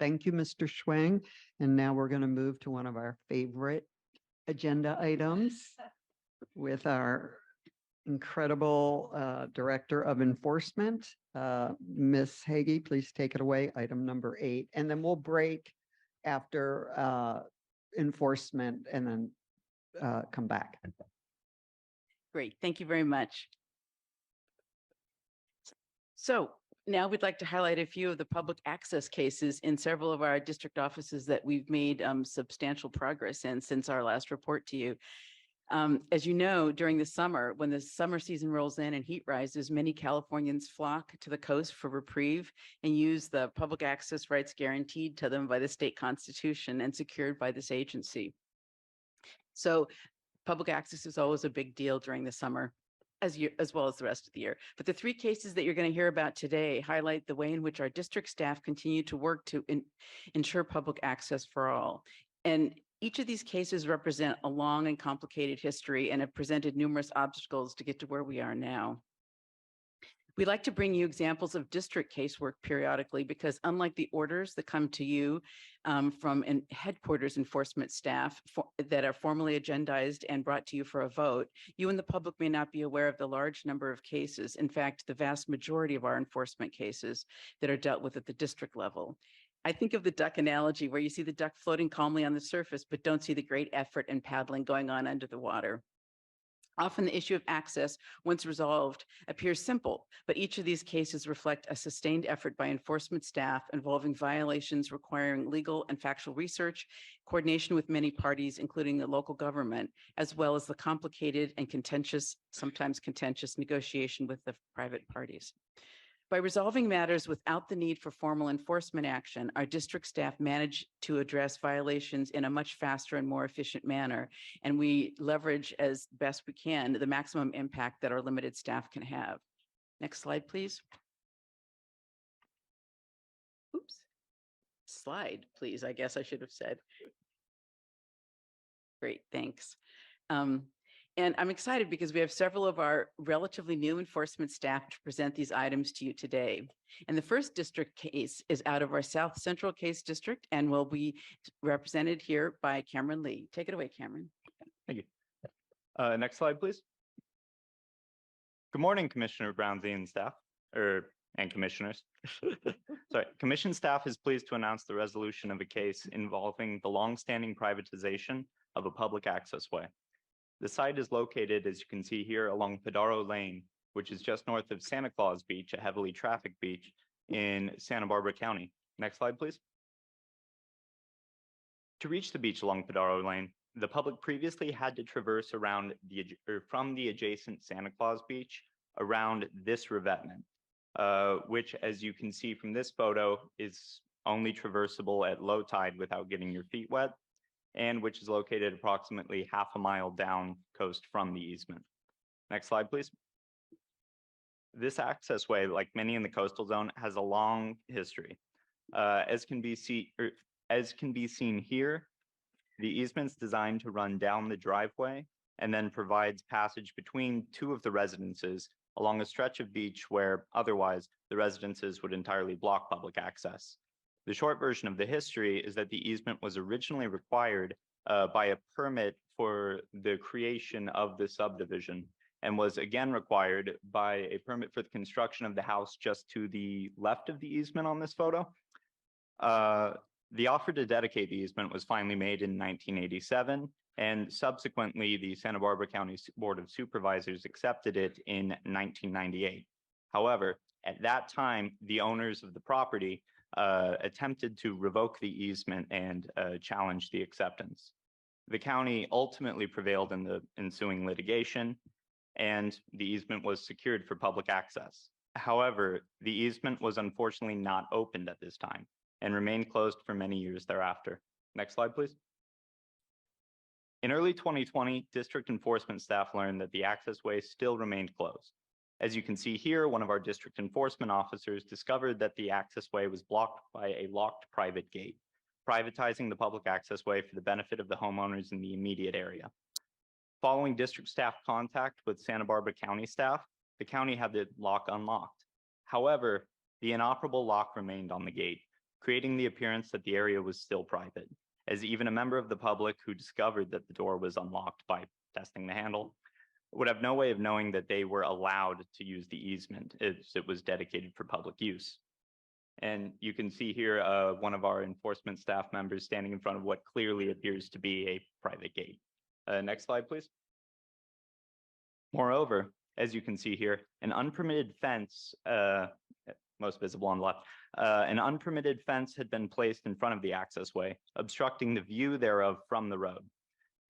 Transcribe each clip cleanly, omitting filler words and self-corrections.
Thank you, Mr. Schwang. And now we're going to move to one of our favorite agenda items with our incredible Director of Enforcement, Ms. Hagee. Please take it away, item number 8. And then we'll break after enforcement and then come back. Great, thank you very much. So now we'd like to highlight a few of the public access cases in several of our district offices that we've made substantial progress in since our last report to you. As you know, during the summer, when the summer season rolls in and heat rises, many Californians flock to the coast for reprieve and use the public access rights guaranteed to them by the state constitution and secured by this agency. So public access is always a big deal during the summer, as well as the rest of the year. But the 3 cases that you're going to hear about today highlight the way in which our district staff continue to work to ensure public access for all. And each of these cases represent a long and complicated history and have presented numerous obstacles to get to where we are now. We'd like to bring you examples of district casework periodically because unlike the orders that come to you from headquarters enforcement staff that are formally agendized and brought to you for a vote, you and the public may not be aware of the large number of cases. In fact, the vast majority of our enforcement cases that are dealt with at the district level. I think of the duck analogy where you see the duck floating calmly on the surface, but don't see the great effort and paddling going on under the water. Often the issue of access, once resolved, appears simple, but each of these cases reflect a sustained effort by enforcement staff involving violations requiring legal and factual research, coordination with many parties, including the local government, as well as the complicated and contentious, sometimes contentious negotiation with the private parties. By resolving matters without the need for formal enforcement action, our district staff manage to address violations in a much faster and more efficient manner, and we leverage as best we can the maximum impact that our limited staff can have. Next slide, please. Oops. Slide, please, I guess I should have said. Great, thanks. And I'm excited because we have several of our relatively new enforcement staff to present these items to you today. And the first district case is out of our South Central Case District and will be represented here by Cameron Lee. Take it away, Cameron. Thank you. Next slide, please. Good morning, Commissioner Brownsie and staff, and commissioners. Sorry, commission staff is pleased to announce the resolution of a case involving the longstanding privatization of a public access way. The site is located, as you can see here, along Padaro Lane, which is just north of Santa Claus Beach, a heavily trafficked beach in Santa Barbara County. Next slide, please. To reach the beach along Padaro Lane, the public previously had to traverse around from the adjacent Santa Claus Beach around this revetment, which, as you can see from this photo, is only traversable at low tide without getting your feet wet, and which is located approximately half a mile down coast from the easement. Next slide, please. This accessway, like many in the coastal zone, has a long history. As can be seen here, the easement's designed to run down the driveway and then provides passage between 2 of the residences along a stretch of beach where otherwise the residences would entirely block public access. The short version of the history is that the easement was originally required by a permit for the creation of the subdivision and was again required by a permit for the construction of the house just to the left of the easement on this photo. The offer to dedicate the easement was finally made in 1987, and subsequently the Santa Barbara County Board of Supervisors accepted it in 1998. However, at that time, the owners of the property attempted to revoke the easement and challenge the acceptance. The county ultimately prevailed in the ensuing litigation, and the easement was secured for public access. However, the easement was unfortunately not opened at this time and remained closed for many years thereafter. Next slide, please. In early 2020, district enforcement staff learned that the accessway still remained closed. As you can see here, one of our district enforcement officers discovered that the accessway was blocked by a locked private gate, privatizing the public accessway for the benefit of the homeowners in the immediate area. Following district staff contact with Santa Barbara County staff, the county had the lock unlocked. However, the inoperable lock remained on the gate, creating the appearance that the area was still private, as even a member of the public who discovered that the door was unlocked by testing the handle would have no way of knowing that they were allowed to use the easement as it was dedicated for public use. And you can see here one of our enforcement staff members standing in front of what clearly appears to be a private gate. Next slide, please. Moreover, as you can see here, an unpermitted fence, most visible on the left, an unpermitted fence had been placed in front of the access way, obstructing the view thereof from the road.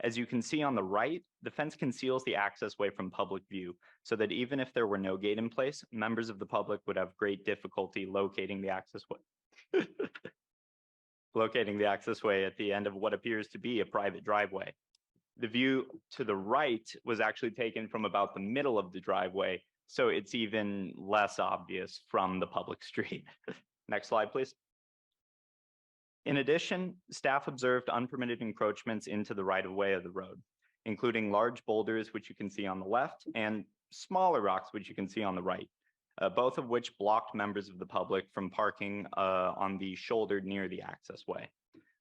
As you can see on the right, the fence conceals the access way from public view, so that even if there were no gate in place, members of the public would have great difficulty locating the access way. Locating the access way at the end of what appears to be a private driveway. The view to the right was actually taken from about the middle of the driveway, so it's even less obvious from the public street. Next slide, please. In addition, staff observed unpermitted encroachments into the right-of-way of the road, including large boulders, which you can see on the left, and smaller rocks, which you can see on the right, both of which blocked members of the public from parking on the shoulder near the access way.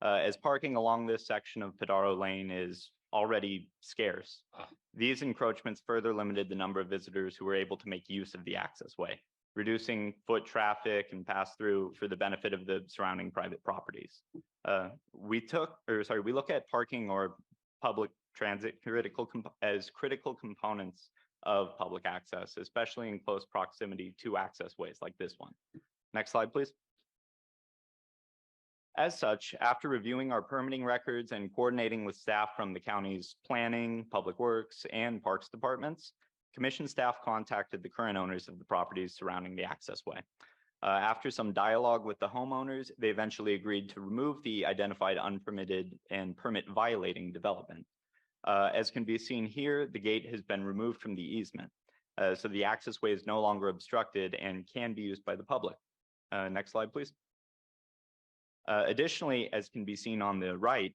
As parking along this section of Padaro Lane is already scarce, these encroachments further limited the number of visitors who were able to make use of the access way, reducing foot traffic and pass through for the benefit of the surrounding private properties. We look at parking or public transit as critical components of public access, especially in close proximity to access ways like this one. Next slide, please. As such, after reviewing our permitting records and coordinating with staff from the county's planning, public works, and parks departments, commission staff contacted the current owners of the properties surrounding the access way. After some dialogue with the homeowners, they eventually agreed to remove the identified unpermitted and permit violating development. As can be seen here, the gate has been removed from the easement, so the access way is no longer obstructed and can be used by the public. Next slide, please. Additionally, as can be seen on the right,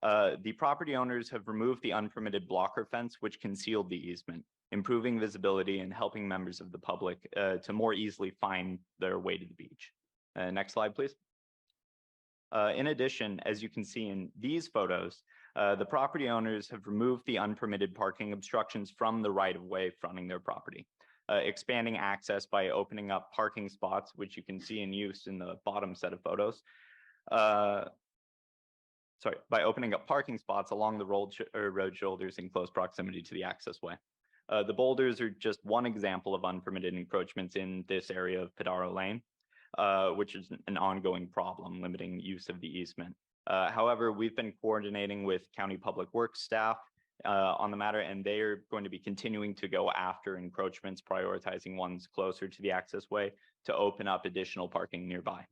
the property owners have removed the unpermitted blocker fence which concealed the easement, improving visibility and helping members of the public to more easily find their way to the beach. Next slide, please. In addition, as you can see in these photos, the property owners have removed the unpermitted parking obstructions from the right-of-way fronting their property, expanding access by opening up parking spots, which you can see in use in the bottom set of photos. By opening up parking spots along the road shoulders in close proximity to the access way. The boulders are just one example of unpermitted encroachments in this area of Padaro Lane, which is an ongoing problem limiting use of the easement. However, we've been coordinating with County Public Works staff on the matter, and they are going to be continuing to go after encroachments, prioritizing ones closer to the access way to open up additional parking nearby.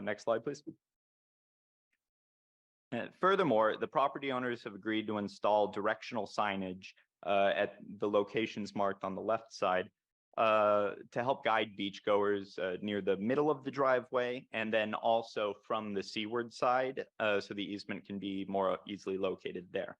Next slide, please. Furthermore, the property owners have agreed to install directional signage at the locations marked on the left side to help guide beachgoers near the middle of the driveway and then also from the seaward side so the easement can be more easily located there.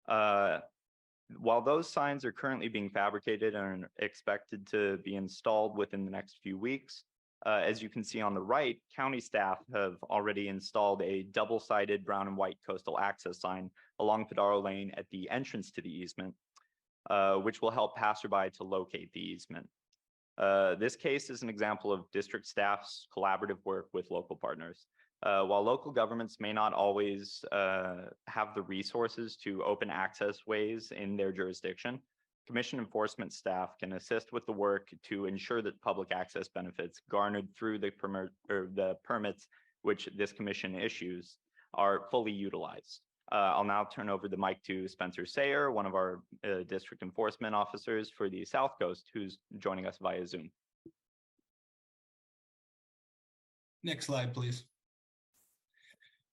While those signs are currently being fabricated and are expected to be installed within the next few weeks, as you can see on the right, county staff have already installed a double-sided brown and white coastal access sign along Padaro Lane at the entrance to the easement, which will help passerby to locate the easement. This case is an example of district staff's collaborative work with local partners. While local governments may not always have the resources to open access ways in their jurisdiction, Commission enforcement staff can assist with the work to ensure that public access benefits garnered through the permits which this commission issues are fully utilized. I'll now turn over the mic to Spencer Sayer, one of our district enforcement officers for the South Coast, who's joining us via Zoom. Next slide, please.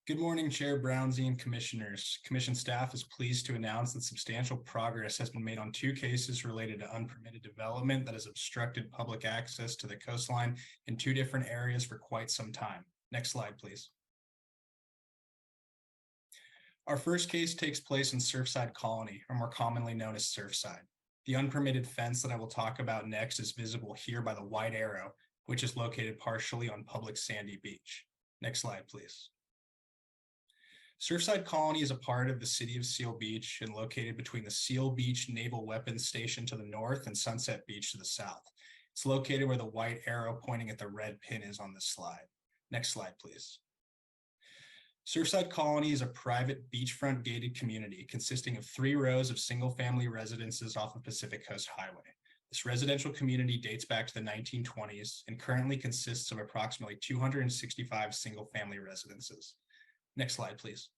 Good morning, Chair Brownsy and Commissioners. Commission staff is pleased to announce that substantial progress has been made on 2 cases related to unpermitted development that has obstructed public access to the coastline in 2 different areas for quite some time. Next slide, please. Our first case takes place in Surfside Colony, or more commonly known as Surfside. The unpermitted fence that I will talk about next is visible here by the white arrow, which is located partially on public sandy beach. Next slide, please. Surfside Colony is a part of the city of Seal Beach and located between the Seal Beach Naval Weapons Station to the north and Sunset Beach to the south. It's located where the white arrow pointing at the red pin is on this slide. Next slide, please. Surfside Colony is a private beachfront gated community consisting of 3 rows of single-family residences off of Pacific Coast Highway. This residential community dates back to the 1920s and currently consists of approximately 265 single-family residences. Next slide, please.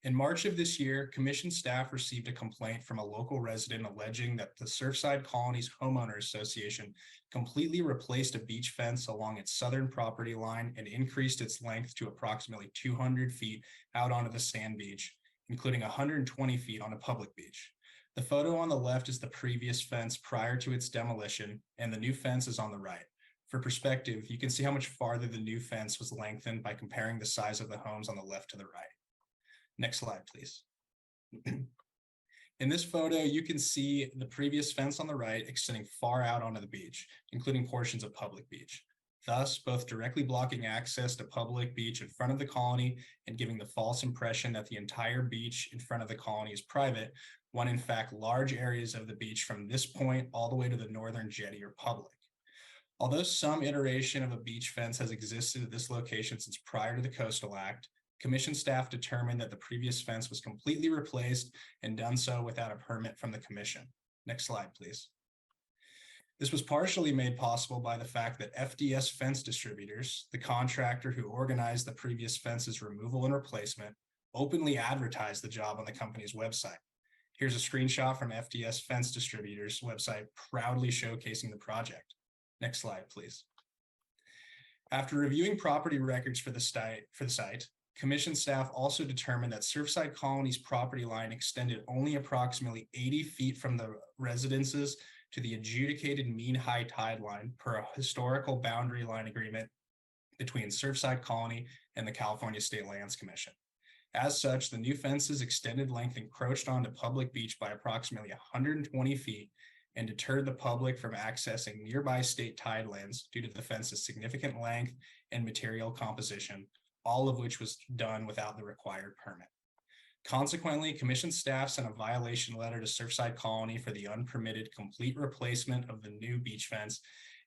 In March of this year, commission staff received a complaint from a local resident alleging that the Surfside Colony's Homeowner Association completely replaced a beach fence along its southern property line and increased its length to approximately 200 feet out onto the sand beach, including 120 feet on a public beach. The photo on the left is the previous fence prior to its demolition, and the new fence is on the right. For perspective, you can see how much farther the new fence was lengthened by comparing the size of the homes on the left to the right. Next slide, please. In this photo, you can see the previous fence on the right extending far out onto the beach, including portions of public beach, thus both directly blocking access to public beach in front of the colony and giving the false impression that the entire beach in front of the colony is private, when in fact large areas of the beach from this point all the way to the northern jetty are public. Although some iteration of a beach fence has existed at this location since prior to the Coastal Act, commission staff determined that the previous fence was completely replaced and done so without a permit from the commission. Next slide, please. This was partially made possible by the fact that FDS Fence Distributors, the contractor who organized the previous fence's removal and replacement, openly advertised the job on the company's website. Here's a screenshot from FDS Fence Distributors' website proudly showcasing the project. Next slide, please. After reviewing property records for the site, commission staff also determined that Surfside Colony's property line extended only approximately 80 feet from the residences to the adjudicated mean high tide line per a historical boundary line agreement between Surfside Colony and the California State Lands Commission. As such, the new fence's extended length encroached onto public beach by approximately 120 feet and deterred the public from accessing nearby state tidelands due to the fence's significant length and material composition, all of which was done without the required permit. Consequently, commission staff sent a violation letter to Surfside Colony for the unpermitted complete replacement of the new beach fence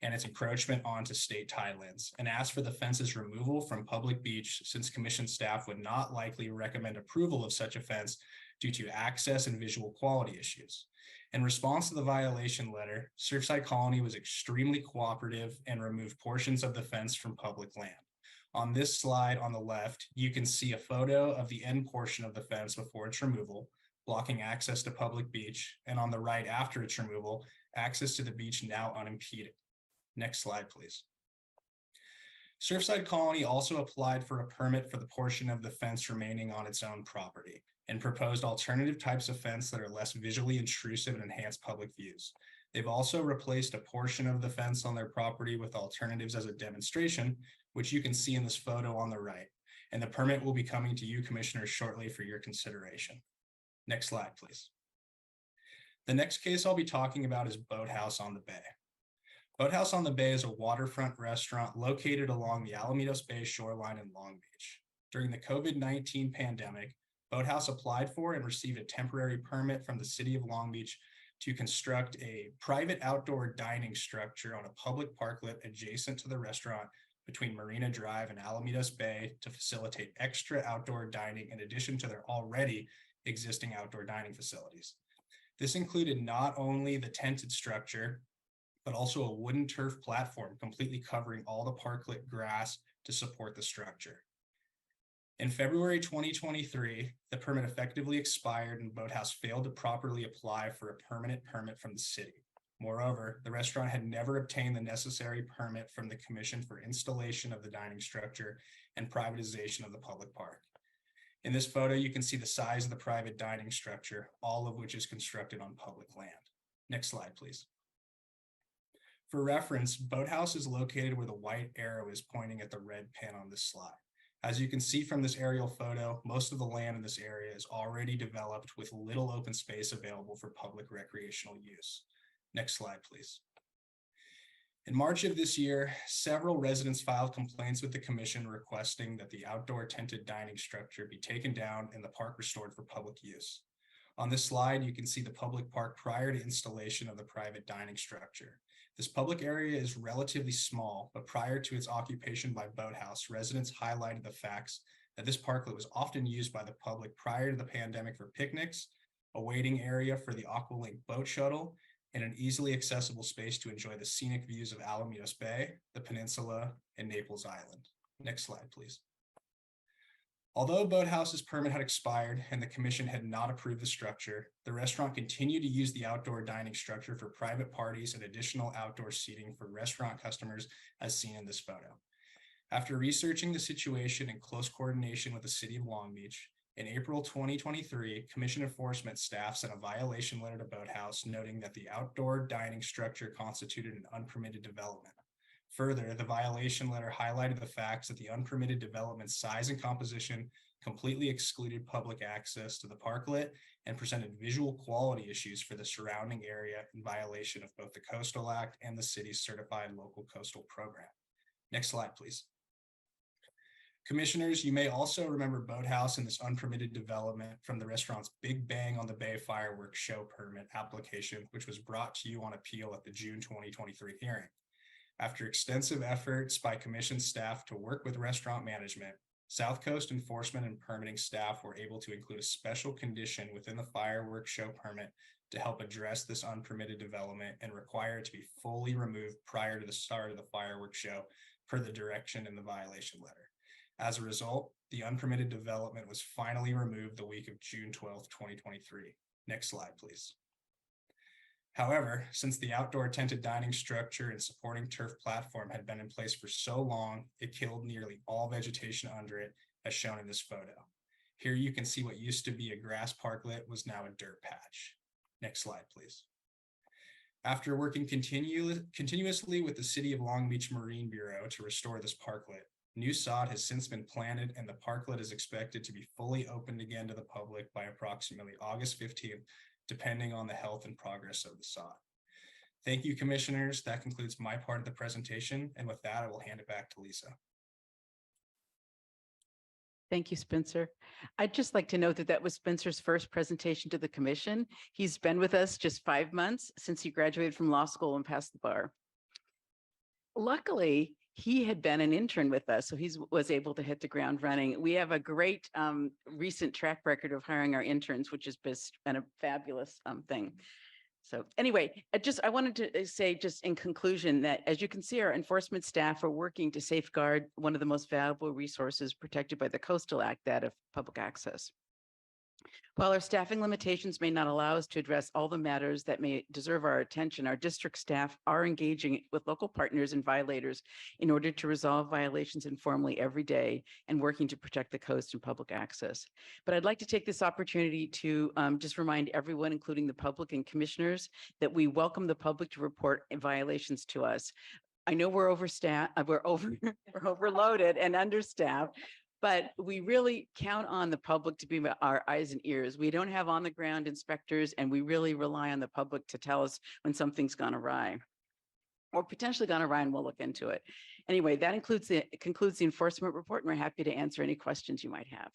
and its encroachment onto state tidelands, and asked for the fence's removal from public beach since commission staff would not likely recommend approval of such a fence due to access and visual quality issues. In response to the violation letter, Surfside Colony was extremely cooperative and removed portions of the fence from public land. On this slide on the left, you can see a photo of the end portion of the fence before its removal, blocking access to public beach, and on the right after its removal, access to the beach now unimpeded. Next slide, please. Surfside Colony also applied for a permit for the portion of the fence remaining on its own property and proposed alternative types of fence that are less visually intrusive and enhance public views. They've also replaced a portion of the fence on their property with alternatives as a demonstration, which you can see in this photo on the right, and the permit will be coming to you, commissioners, shortly for your consideration. Next slide, please. The next case I'll be talking about is Boathouse on the Bay. Boathouse on the Bay is a waterfront restaurant located along the Alamitos Bay shoreline in Long Beach. During the COVID-19 pandemic, Boathouse applied for and received a temporary permit from the city of Long Beach to construct a private outdoor dining structure on a public parklet adjacent to the restaurant between Marina Drive and Alamitos Bay to facilitate extra outdoor dining in addition to their already existing outdoor dining facilities. This included not only the tented structure, but also a wooden turf platform completely covering all the parklet grass to support the structure. In February 2023, the permit effectively expired and Boathouse failed to properly apply for a permanent permit from the city. Moreover, the restaurant had never obtained the necessary permit from the commission for installation of the dining structure and privatization of the public park. In this photo, you can see the size of the private dining structure, all of which is constructed on public land. Next slide, please. For reference, Boathouse is located where the white arrow is pointing at the red pin on this slide. As you can see from this aerial photo, most of the land in this area is already developed with little open space available for public recreational use. Next slide, please. In March of this year, several residents filed complaints with the commission requesting that the outdoor tented dining structure be taken down and the park restored for public use. On this slide, you can see the public park prior to installation of the private dining structure. This public area is relatively small, but prior to its occupation by Boathouse, residents highlighted the facts that this parklet was often used by the public prior to the pandemic for picnics, a waiting area for the Aqualink boat shuttle, and an easily accessible space to enjoy the scenic views of Alamitos Bay, the peninsula, and Naples Island. Next slide, please. Although Boathouse's permit had expired and the commission had not approved the structure, the restaurant continued to use the outdoor dining structure for private parties and additional outdoor seating for restaurant customers as seen in this photo. After researching the situation in close coordination with the city of Long Beach, in April 2023, commission enforcement staff sent a violation letter to Boathouse noting that the outdoor dining structure constituted an unpermitted development. Further, the violation letter highlighted the facts that the unpermitted development size and composition completely excluded public access to the parklet and presented visual quality issues for the surrounding area in violation of both the Coastal Act and the city's certified local coastal program. Next slide, please. Commissioners, you may also remember Boathouse and this unpermitted development from the restaurant's Big Bang on the Bay fireworks show permit application, which was brought to you on appeal at the June 2023 hearing. After extensive efforts by commission staff to work with restaurant management, South Coast enforcement and permitting staff were able to include a special condition within the fireworks show permit to help address this unpermitted development and require it to be fully removed prior to the start of the fireworks show per the direction in the violation letter. As a result, the unpermitted development was finally removed the week of June 12, 2023. Next slide, please. However, since the outdoor tented dining structure and supporting turf platform had been in place for so long, it killed nearly all vegetation under it, as shown in this photo. Here you can see what used to be a grass parklet was now a dirt patch. Next slide, please. After working continuously with the City of Long Beach Marine Bureau to restore this parklet, new sod has since been planted and the parklet is expected to be fully opened again to the public by approximately August 15th, depending on the health and progress of the sod. Thank you, commissioners. That concludes my part of the presentation. And with that, I will hand it back to Lisa. Thank you, Spencer. I'd just like to note that that was Spencer's first presentation to the commission. He's been with us just 5 months since he graduated from law school and passed the bar. Luckily, he had been an intern with us, so he was able to hit the ground running. We have a great recent track record of hiring our interns, which has been a fabulous thing. So anyway, I wanted to say just in conclusion that as you can see, our enforcement staff are working to safeguard one of the most valuable resources protected by the Coastal Act, that of public access. While our staffing limitations may not allow us to address all the matters that may deserve our attention, our district staff are engaging with local partners and violators in order to resolve violations informally every day and working to protect the coast and public access. But I'd like to take this opportunity to just remind everyone, including the public and commissioners, that we welcome the public to report violations to us. I know we're overstaffed, we're overloaded and understaffed, but we really count on the public to be our eyes and ears. We don't have on the ground inspectors, and we really rely on the public to tell us when something's gone awry or potentially gone awry, and we'll look into it. Anyway, that concludes the enforcement report, and we're happy to answer any questions you might have.